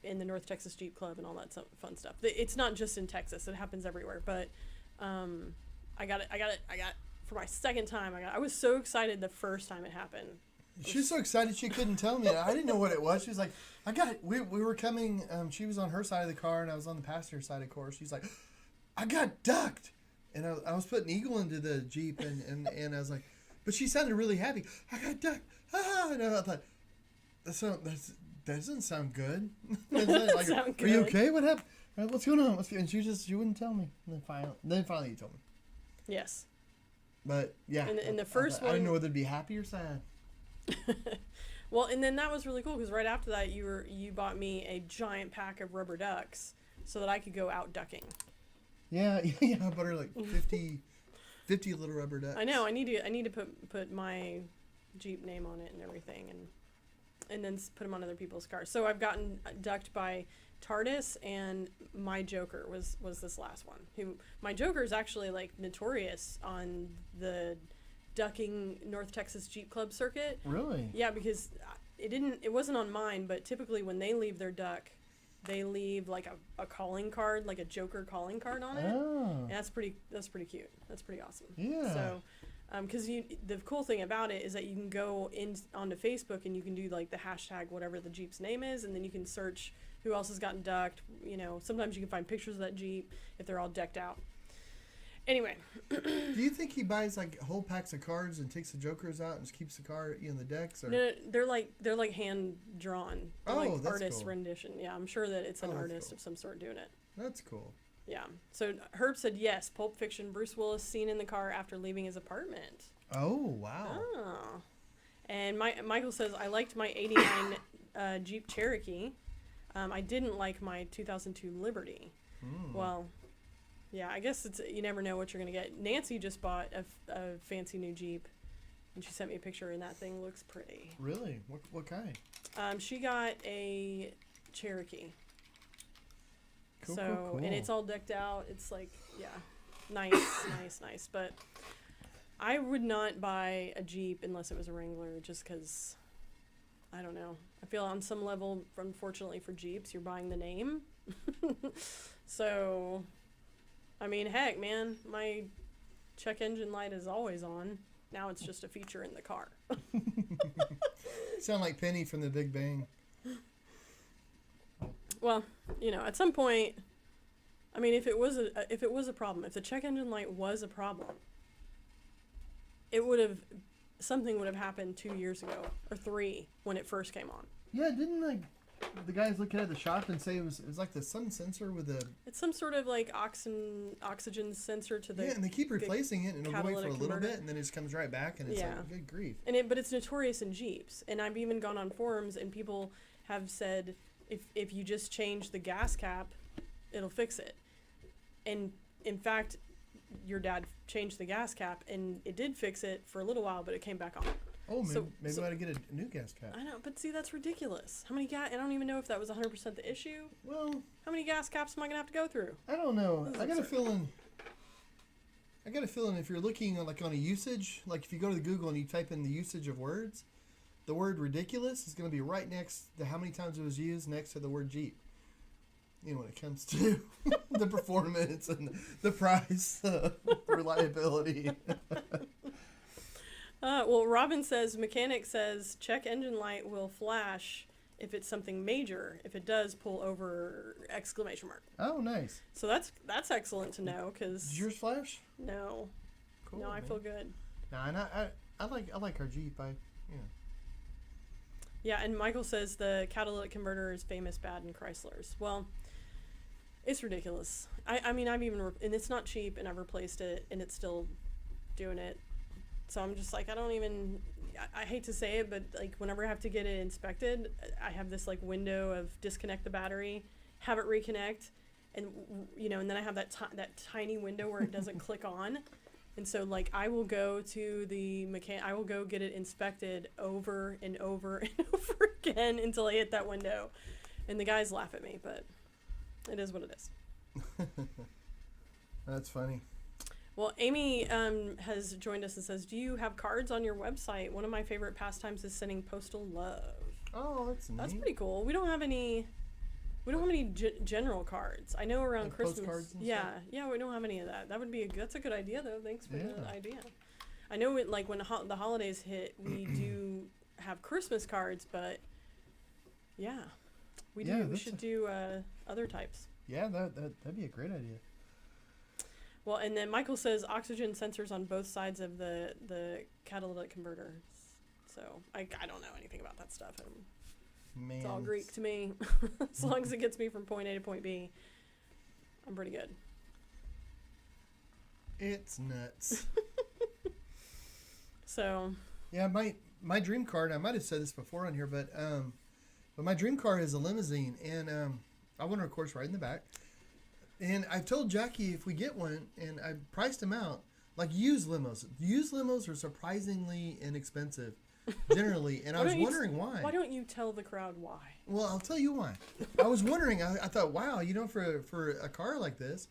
in the North Texas Jeep Club and all that fun stuff. It's not just in Texas; it happens everywhere. But I got it for my second time. I was so excited the first time it happened. She was so excited she couldn't tell me. I didn't know what it was. She was like, we were coming. She was on her side of the car and I was on the passenger side of the car. She's like, I got ducked. And I was putting Eagle into the Jeep, and I was like, but she sounded really happy. I got ducked. Ah! And I thought, that doesn't sound good. Like, sound good. Are you okay? What happened? What's going on? And she wouldn't tell me. And then finally you told me. Yes. But yeah. And the first one, I didn't know whether to be happy or sad. Well, and then that was really cool because right after that you bought me a giant pack of rubber ducks so that I could go out ducking. Yeah, yeah, I bought her like 50 little rubber ducks. I know. I need to put my Jeep name on it and everything, and then put them on other people's cars. So I've gotten ducked by TARDIS, and my Joker was this last one. My Joker is actually like notorious on the ducking North Texas Jeep Club circuit. Really? Yeah, because it wasn't on mine, but typically when they leave their duck, they leave like a calling card, like a Joker calling card on it. Oh. And that's pretty cute. That's pretty awesome. Yeah. So, because the cool thing about it is that you can go onto Facebook and you can do like the hashtag whatever the Jeep's name is, and then you can search who else has gotten ducked. You know, sometimes you can find pictures of that Jeep if they're all decked out. Anyway. Do you think he buys like whole packs of cards and takes the Jokers out and just keeps the car in the decks? Or? No, they're like hand drawn. Like that's artist cool. rendition. Yeah, I'm sure that it's an that's artist cool. of some sort doing it. That's cool. Yeah. So Herb said yes. Pulp Fiction. Bruce Willis seen in the car after leaving his apartment. Oh, wow. Oh. And Michael says I liked my '89 Jeep Cherokee. I didn't like my 2002 Liberty. Well, yeah, I guess you never know what you're gonna get. Nancy just bought a fancy new Jeep, and she sent me a picture, and that thing looks pretty. Really? What kind? She got a Cherokee. Cool, So cool. and it's all decked out. It's like nice. But I would not buy a Jeep unless it was a Wrangler, just because. I don't know. I feel on some level, unfortunately for Jeeps, you're buying the name. So, I mean, heck, man, my check engine light is always on. Now it's just a feature in the car. Sound like Penny from The Big Bang. Well, you know, at some point, I mean, if it was a problem, if the check engine light was a problem, something would have happened 2 years ago or 3 when it first came on. Yeah, didn't like the guys looking at the shop and say it was like the sun sensor with the. It's some sort of like oxygen sensor to the. Yeah, and they keep replacing it, and it'll go away for a little catalytic bit, and then it just comes right back, and it's like, good grief. But it's notorious in Jeeps, and I've even gone on forums, and people have said if you just change the gas cap, it'll fix it. And in fact, your dad changed the gas cap, and it did fix it for a little while, but it came back on. Oh, maybe I ought to get a new gas cap. I know, but see, that's ridiculous. How many I don't even know if that was 100% the issue. Well, how many gas caps am I gonna have to go through? I don't know. I got a feeling if you're looking like on a usage, like if you go to the Google and you type in the usage of words, the word ridiculous is going to be right next to how many times it was used next to the word Jeep. You know, when it comes to the performance and the price, the reliability. Well, Robin says, mechanic says, check engine light will flash if it's something major. If it does, pull over ! Oh, nice. So that's excellent to know, because... Does yours flash? No. Cool, no, I feel good. Nah, and I like our Jeep. Yeah, and Michael says the catalytic converter is famous bad in Chryslers. Well, it's ridiculous. I mean, I've even... and it's not cheap, and I've replaced it, and it's still doing it. So I'm just like, I hate to say it, but like whenever I have to get it inspected, I have this like window of disconnect the battery, have it reconnect, and and then I have that tiny window where it doesn't click on. And so like I will go to the I will go get it inspected over and over and over again until I hit that window. And the guys laugh at me, but it is what it is. That's funny. Well, Amy has joined us and says, do you have cards on your website? One of my favorite pastimes is sending postal love. Oh, that's neat. That's pretty cool. We don't have any general cards. I know around like Christmas. Postcards and yeah, stuff? Yeah, we don't have any of that. That would be that's a good idea though. Thanks for the idea. I know it like when the holidays hit, we do have Christmas cards, but yeah, we do. We should do other types. Yeah, that'd be a great idea. Well, and then Michael says oxygen sensors on both sides of the catalytic converter. So I don't know anything about that stuff. Man, it's all Greek to me. As long as it gets me from point A to point B, I'm pretty good. It's nuts. So. Yeah, my dream car, and I might have said this before on here, but my dream car is a limousine, and I want to, of course, ride in the back. And I told Jackie if we get one, and I priced them out, like used limos. Used limos are surprisingly inexpensive, generally. And I was wondering why. Why don't you tell the crowd why? Well, I'll tell you why. I was wondering. I thought, wow, for a car like this,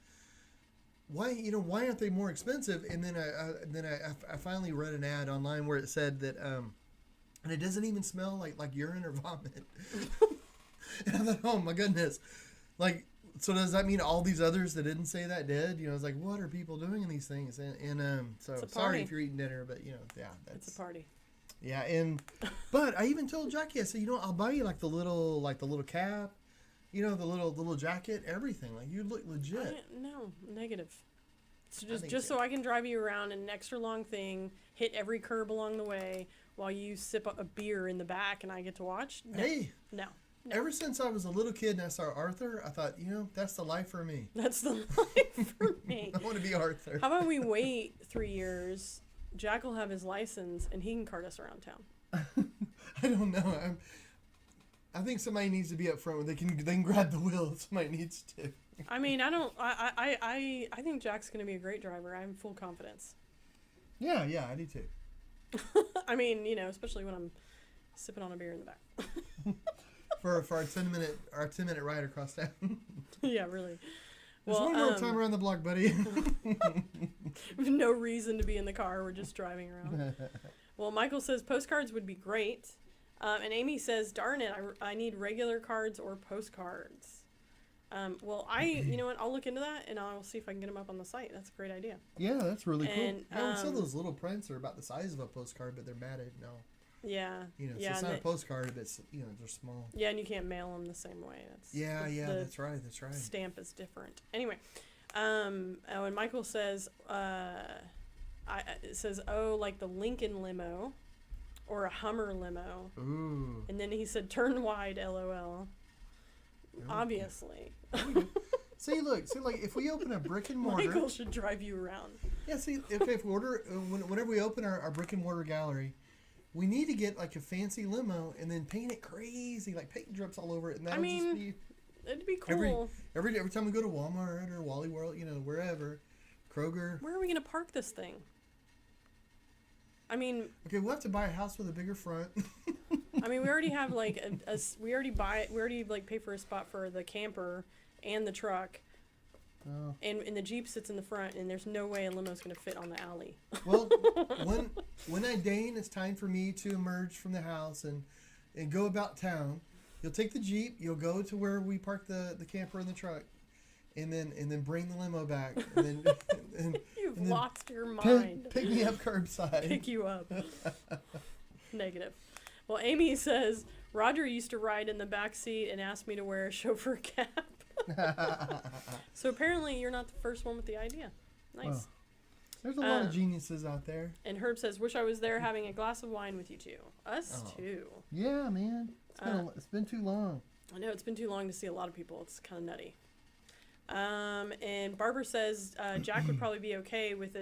why aren't they more expensive? And then I finally read an ad online where it said that and it doesn't even smell like urine or vomit. And I thought, oh my goodness, like. So does that mean all these others that didn't say that did? I was like, what are people doing in these things? And so sorry if you're eating dinner, but yeah, that's it's a party. Yeah, but I even told Jackie, I said, I'll buy you like the little cap, the little jacket, everything. Like you look legit. No, negative. It's just so I can drive you around in an extra long thing, hit every curb along the way while you sip a beer in the back, and I get to watch. No, hey, no. Ever since I was a little kid and I saw Arthur, I thought, that's the life for me. That's the life for me. I want to be Arthur. How about we wait 3 years? Jack will have his license and he can cart us around town. I don't know. I think somebody needs to be up front. They can grab the wheel. Somebody needs to. I mean, I think Jack's going to be a great driver. I have full confidence. Yeah, I do too. I mean, especially when I'm sipping on a beer in the back. For our 10-minute ride across town. Yeah, really. Just one more time around the block, buddy. No reason to be in the car. We're just driving around. Well, Michael says postcards would be great. And Amy says, darn it, I need regular cards or postcards. Well, you know what? I'll look into that and I'll see if I can get them up on the site. That's a great idea. Yeah, that's really cool. And, some of those little prints are about the size of a postcard, but they're matted. No. Yeah. So it's not a postcard, but it's, they're small. Yeah, and you can't mail them the same way. That's right. Stamp is different. Anyway, and Michael says, it says, like the Lincoln limo or a Hummer limo. Ooh. And then he said, turn wide, LOL. Obviously. See, look, like if we open a brick and mortar. Michael should drive you around. Yeah, see, if we order, whenever we open our brick and mortar gallery, we need to get like a fancy limo and then paint it crazy, like paint drips all over it. And that'll just be, it'd be cool. Every time we go to Walmart or Wally World, wherever, Kroger. Where are we gonna park this thing? I mean. Okay, we'll have to buy a house with a bigger front. I mean, we already have like we already pay for a spot for the camper and the truck. Oh. And the Jeep sits in the front, and there's no way a limo's going to fit on the alley. Well, when I deign, it's time for me to emerge from the house and go about town. You'll take the Jeep, you'll go to where we park the camper and the truck, and then bring the limo back. And then, You've lost your mind. Pick me up curbside. Pick you up. Negative. Well, Amy says, Roger used to ride in the back seat and asked me to wear a chauffeur cap. So apparently you're not the first one with the idea. Nice. Well, there's a lot of geniuses out there. And Herb says, wish I was there having a glass of wine with you two. Us too. Yeah, man. It's been too long. I know, it's been too long to see a lot of people. It's kind of nutty. And Barbara says Jack would probably be okay with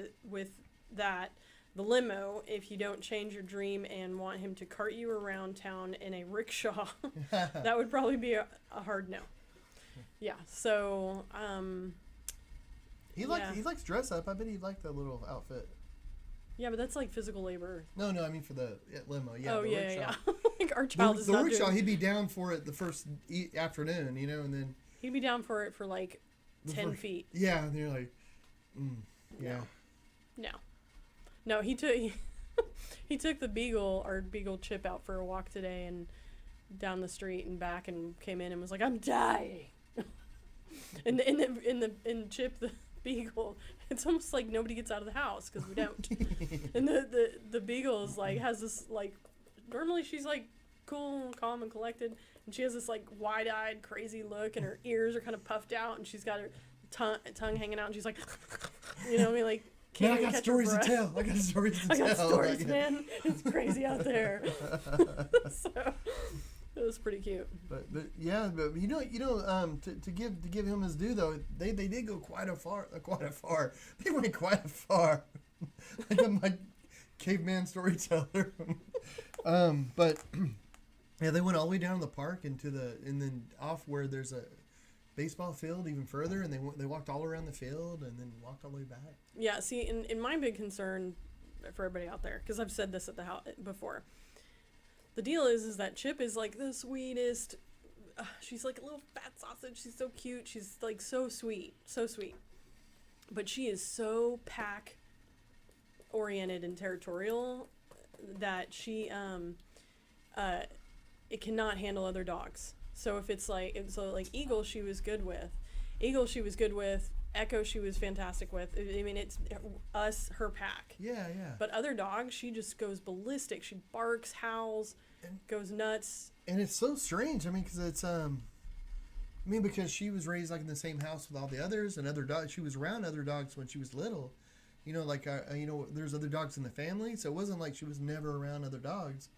that, the limo, if you don't change your dream and want him to cart you around town in a rickshaw. That would probably be a hard no. Yeah, so, He likes dress up. I bet he'd like that little outfit. Yeah, but that's like physical labor. No, I mean for the limo. Yeah, oh, the yeah, rickshaw. Yeah. Like our child is not rickshaw, doing... he'd be down for it the first afternoon, and then... He'd be down for it for like 10 feet. Yeah, and you're like, yeah. No, he took the Beagle Chip out for a walk today and down the street and back and came in and was like, I'm dying. And in Chip the Beagle, it's almost like nobody gets out of the house because we don't. And the Beagle is like has this like, normally she's like cool, calm, and collected, and she has this like wide-eyed, crazy look, and her ears are kind of puffed out, and she's got her tongue hanging out, and she's like, like. Man, I got stories to tell. I got stories, man. It's crazy out there. So it was pretty cute. But yeah, to give him his due though, they did go quite a far. They went quite far. Like I'm like caveman storyteller. But yeah, they went all the way down to the park and then off where there's baseball field even further, and they walked all around the field and then walked all the way back. Yeah, see, in my big concern for everybody out there, because I've said this at the house before, the deal is that Chip is like the sweetest. She's like a little fat sausage. She's so cute. She's like so sweet, so sweet. But she is so pack oriented and territorial that she it cannot handle other dogs. So if it's like Eagle, she was good with. Echo, she was fantastic with. I mean, it's us, her pack. Yeah, yeah. But other dogs, she just goes ballistic. She barks, howls, goes nuts. And it's so strange. I mean, because it's because she was raised like in the same house with all the others and other dogs. She was around other dogs when she was little. You know, like there's other dogs in the family, so it wasn't like she was never around other dogs.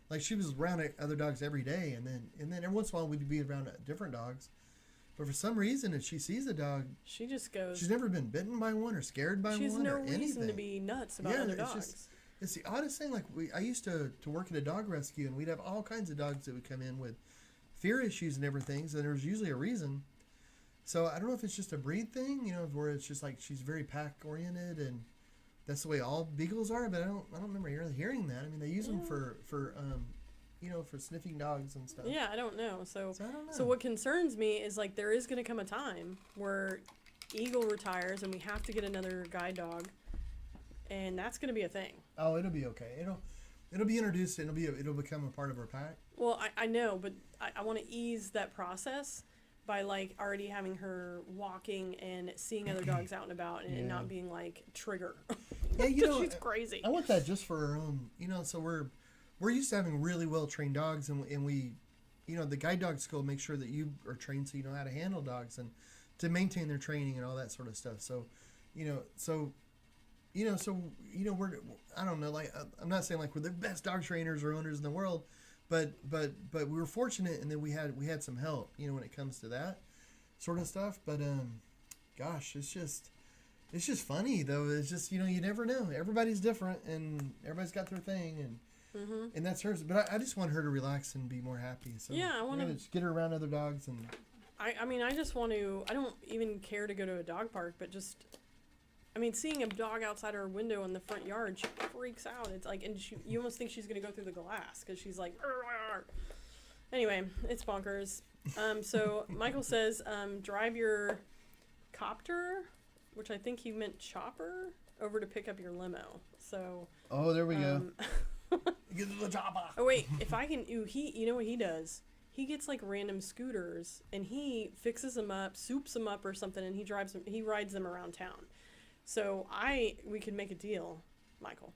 Like she was around other dogs every day, and then every once in a while we'd be around different dogs. But for some reason, if she sees a dog, she just goes. She's never been bitten by one or scared by she has one no or anything. reason to be nuts about other dogs. It's the oddest thing. Like I used to work at a dog rescue, and we'd have all kinds of dogs that would come in with fear issues and everything. So there was usually a reason. So I don't know if it's just a breed thing, where it's just like she's very pack oriented, and that's the way all beagles are. But I don't remember really hearing that. I mean, they use them for sniffing dogs and stuff. Yeah, I don't know. So I don't know. So what concerns me is like there is going to come a time where Eagle retires and we have to get another guide dog, and that's going to be a thing. Oh, it'll be okay. It'll be introduced. It'll become a part of our pack. Well, I know, but I want to ease that process by like already having her walking and seeing other dogs out and about and not being like trigger. Yeah, she's crazy. I want that just for her own. So we're used to having really well trained dogs, and we, the guide dog school makes sure that you are trained so you know how to handle dogs and to maintain their training and all that sort of stuff. So, we're I don't know, like I'm not saying like we're the best dog trainers or owners in the world, but we were fortunate in that we had some help, when it comes to that sort of stuff. But gosh, it's just funny though. It's just you never know. Everybody's different and everybody's got their thing and. Mm-hmm. And that's hers, but I just want her to relax and be more happy. So yeah, I want to just get her around other dogs and. I mean, I just want to. I don't even care to go to a dog park, but just, I mean, seeing a dog outside her window in the front yard, she freaks out. It's like, and you almost think she's gonna go through the glass because she's like. Arr. Anyway, it's bonkers. So Michael says, drive your copter, which I think he meant chopper, over to pick up your limo. So. Oh, there we go. Get to the chopper. Oh wait, if I can, you know what he does? He gets like random scooters and he fixes them up, soups them up or something, and he rides them around town. So we could make a deal, Michael,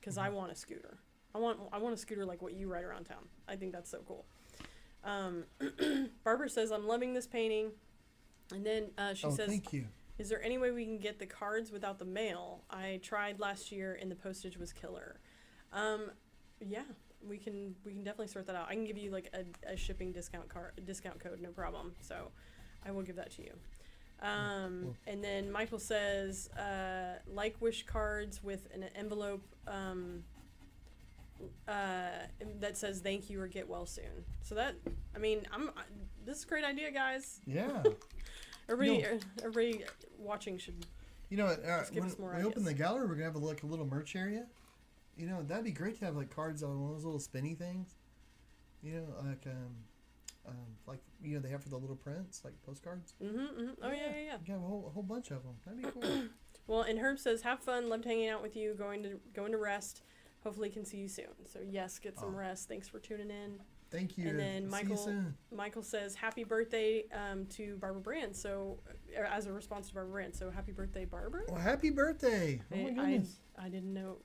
because I want a scooter. I want a scooter like what you ride around town. I think that's so cool. Barbara says, I'm loving this painting, and then she says, thank you. Is there any way we can get the cards without the mail? I tried last year and the postage was killer. Yeah, we can definitely sort that out. I can give you like a shipping discount code, no problem. So I will give that to you. Cool. And then Michael says, like wish cards with an envelope that says thank you or get well soon. So that, I mean, this is a great idea, guys. Yeah. Everybody watching should. Give us more when we open ideas. the gallery, we're gonna have a little merch area. That'd be great to have like cards on one of those little spinny things. Like they have for the little prints, like postcards. Mm-hmm. Oh yeah. You have a whole bunch of them. That'd be cool. Well, and Herb says, have fun, loved hanging out with you, going to rest. Hopefully can see you soon. So yes, get some rest. Thanks for tuning in. Thank you. And then See you soon. Michael says, happy birthday to Barbara Brand. So as a response to Barbara Brand. So happy birthday, Barbara. Well, happy birthday. Oh my goodness. I didn't know.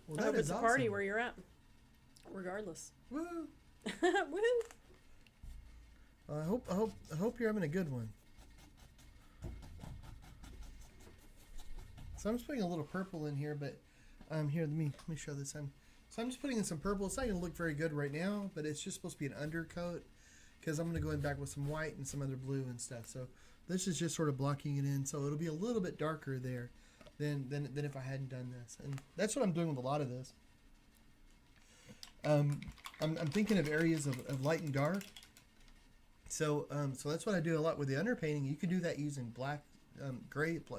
Well, I hope it's a awesome. party where you're at. Regardless. Woo. Woo. I hope you're having a good one. So I'm just putting a little purple in here, but here, let me show this. So I'm just putting in some purple. It's not going to look very good right now, but it's just supposed to be an undercoat because I'm going to go in back with some white and some other blue and stuff. So this is just sort of blocking it in, so it'll be a little bit darker there than if I hadn't done this. And that's what I'm doing with a lot of this. I'm thinking of areas of light and dark. So that's what I do a lot with the underpainting. You can do that using black, gray. I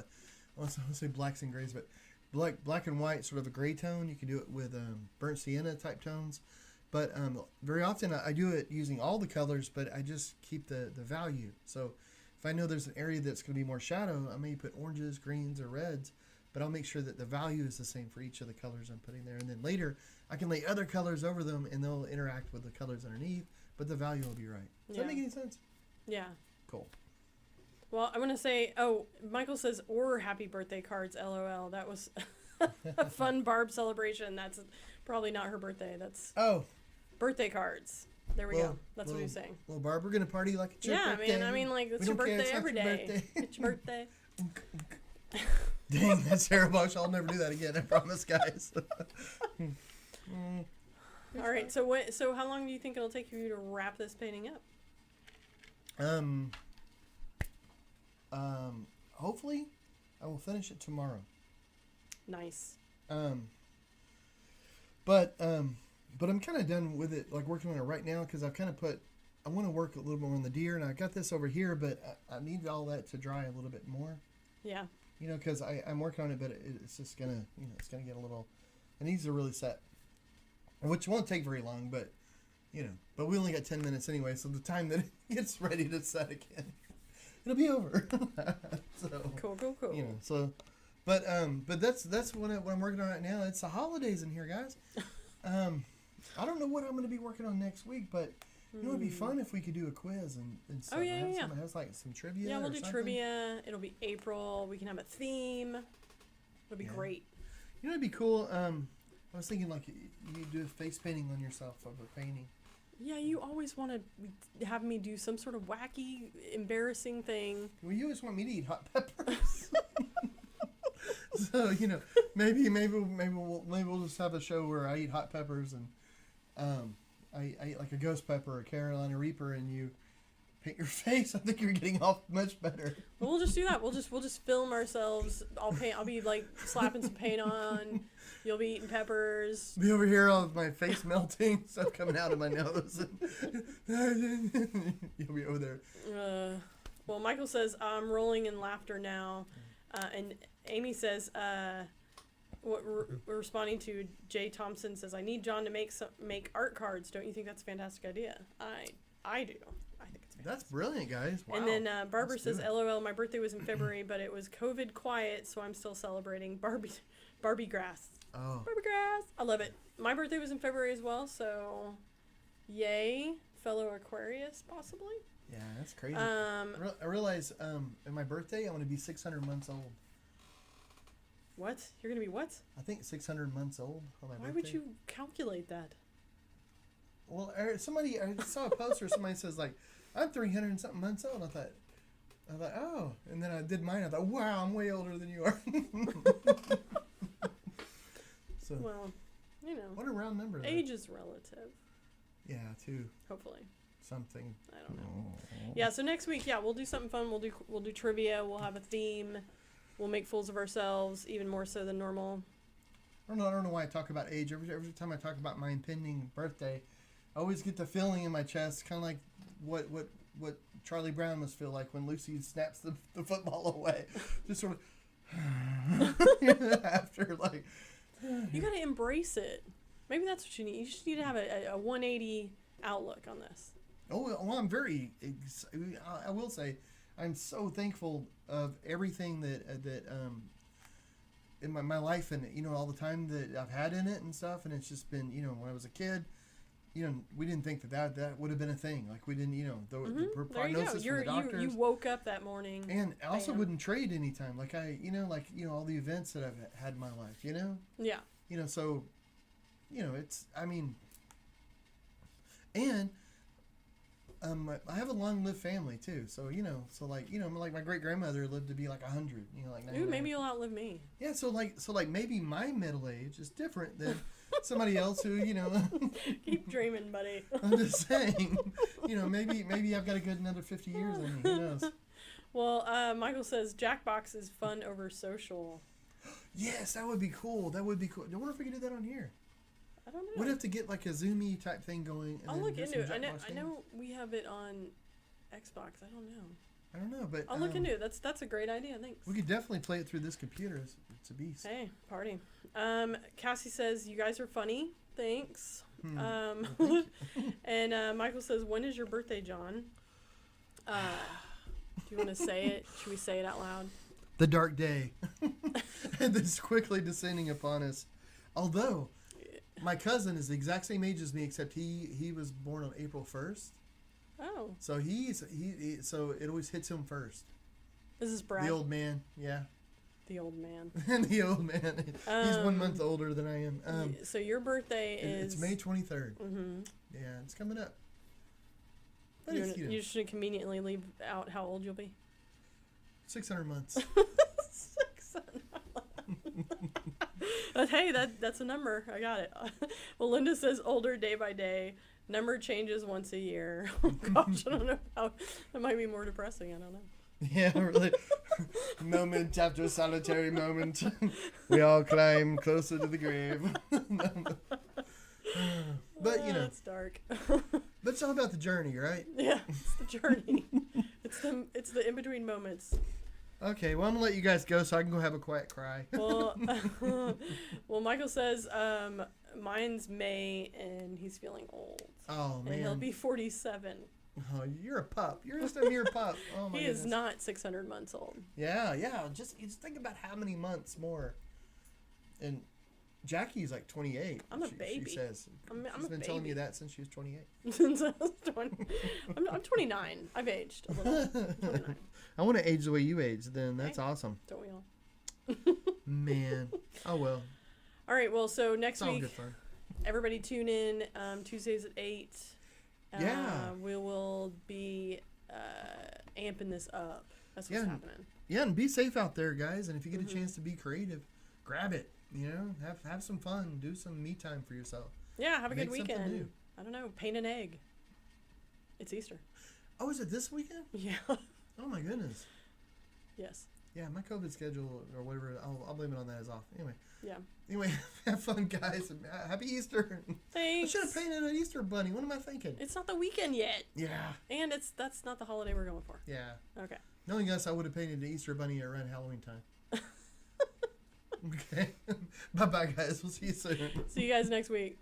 want to say blacks and grays, but black and white, sort of a gray tone. You can do it with burnt sienna type tones. But very often I do it using all the colors, but I just keep the value. So if I know there's an area that's going to be more shadow, I may put oranges, greens, or reds, but I'll make sure that the value is the same for each of the colors I'm putting there. And then later, I can lay other colors over them, and they'll interact with the colors underneath, but the value will be right. Does that make any sense? Yeah. Cool. Well, I'm going to say, Michael says, or happy birthday cards, LOL. That was a fun Barb celebration. That's probably not her birthday. That's birthday cards. There we go. That's what he's saying. Well, Barb, we're going to party like it's your birthday. Yeah, man. I mean, like, it's your birthday every day. It's your birthday. Dang, that's terrible. I'll never do that again. I promise, guys. All right. So how long do you think it'll take you to wrap this painting up? Hopefully, I will finish it tomorrow. Nice. But I'm kind of done with it, like working on it right now, because I've kind of I want to work a little more on the deer, and I got this over here, but I need all that to dry a little bit more. Yeah. You know, because I'm working on it, but it's just gonna, it's gonna get a little. It needs to really set, which won't take very long, but but we only got 10 minutes anyway, so the time that it gets ready to set again, it'll be over. So cool. But that's what I'm working on right now. It's the holidays in here, guys. I don't know what I'm going to be working on next week, but it'd be fun if we could do a quiz and stuff. Someone has like some trivia. Yeah, we'll do something. Trivia. It'll be April. We can have a theme. It'll be great. It'd be cool. I was thinking like you do face painting on yourself of a painting. Yeah, you always want to have me do some sort of wacky, embarrassing thing. Well, you always want me to eat hot peppers. So maybe we'll just have a show where I eat hot peppers and I eat like a ghost pepper or a Carolina Reaper, and you paint your face. I think you're getting off much better. Well, we'll just do that. We'll just film ourselves. I'll be like slapping some paint on. You'll be eating peppers. Be over here all of my face melting, stuff coming out of my nose. You'll be over there. Well, Michael says I'm rolling in laughter now, and Amy says we're responding to Jay Thompson says I need John to make art cards. Don't you think that's a fantastic idea? I do. I think it's fantastic. That's brilliant, guys. Wow. And then Barbara says, LOL, my birthday was in February, but it was COVID quiet, so I'm still celebrating Barbie grass. Oh. Barbie grass. I love it. My birthday was in February as well, so yay, fellow Aquarius, possibly. Yeah, that's crazy. I realize in my birthday, I'm going to be 600 months old. What? You're going to be what? I think 600 months old on my birthday. Why would you calculate that? Well, I saw a post where somebody says, like, I'm 300 and something months old. I thought, oh. And then I did mine. I thought, wow, I'm way older than you are. So, well, what a round number. Age is relative. Yeah, too. Hopefully. Something. I don't know. Yeah, so next week, we'll do something fun. We'll do trivia. We'll have a theme. We'll make fools of ourselves, even more so than normal. I don't know why I talk about age. Every time I talk about my impending birthday, I always get the feeling in my chest, kind of like what Charlie Brown must feel like when Lucy snaps the football away. Just sort of after, like... You got to embrace it. Maybe that's what you need. You just need to have a 180 outlook on this. Oh, well, I'm very... I will say, I'm so thankful of everything that in my life and, all the time that I've had in it and stuff. And it's just been, when I was a kid, we didn't think that would have been a thing. Like, we didn't, the prognosis from the doctors. You woke up that morning. And I also wouldn't trade anytime. Like, all the events that I've had in my life, Yeah. So, it's, and I have a long-lived family, too. So, like my great-grandmother lived to be like 100, like 99. Ooh, maybe you'll outlive me. Yeah, so maybe my middle age is different than somebody else who, Keep dreaming, buddy. I'm just saying, maybe I've got a good another 50 years in me. Who knows? Well, Michael says Jackbox is fun over social. Yes, that would be cool. I wonder if we could do that on here. I don't know. We'd have to get like a Zoomy type thing going. And I'll look into it. I know we have it on Xbox. I don't know. I don't know, but I'll look into it. That's a great idea. Thanks. we could definitely play it through this computer. It's a beast. Hey, party. Cassie says you guys are funny. Thanks. Well, thank you. And Michael says, when is your birthday, John? Do you want to say it? Should we say it out loud? The dark day. And it's quickly descending upon us. Although, my cousin is the exact same age as me, except he was born on April 1st. Oh, So so it always hits him first. this is Brad, The old man, yeah. the old man. And the old man. He's 1 month older than I am. So your birthday is... It's May 23rd. Mm-hmm. Yeah, it's coming up. But You, it's, you should conveniently leave out how old you'll be. 600 months. 600. But hey, that's a number. I got it. Well, Linda says older day by day. Number changes once a year. Oh gosh, I don't know how. That might be more depressing. I don't know. Yeah, really. Moment after solitary moment. We all climb closer to the grave. But, you know. It's dark. But it's all about the journey, right? Yeah, it's the journey. It's the in between moments. Okay, well, I'm going to let you guys go so I can go have a quiet cry. Well, well, Michael says mine's May and he's feeling old. Oh, man. And he'll be 47. Oh, you're a pup. You're just a mere pup. Oh, my He goodness. is not 600 months old. Yeah. Just think about how many months more. And Jackie's like 28. I'm a she baby. She says. I'm She's a been telling baby. you that since she was 28. Since I was 20. I'm 29. I've aged a little. 29. I want to age the way you age, then. That's Right. awesome. Don't we all? Man. Oh, well. All right. Well, so next It's all week, good fun. everybody tune in. Tuesdays at 8. Yeah. We will be amping this up. That's what's Yeah. happening. Yeah, and be safe out there, guys. And if you get Mhm. a chance to be creative, grab it. You know, have some fun. Do some me time for yourself. Yeah. Have a good Make something weekend. new. I don't know. Paint an egg. It's Easter. Oh, is it this weekend? Yeah. Oh, my goodness. Yes. Yeah, my COVID schedule or whatever, I'll blame it on that as off. Yeah. Anyway, have fun, guys. and Happy Easter. I Thanks. should have painted an Easter bunny. What am I thinking? It's not the weekend yet, Yeah, and that's not the holiday we're going for. yeah. Okay. Knowing us, I would have painted an Easter bunny around Halloween time. Okay. Bye-bye, guys. We'll see you soon. See you guys next week.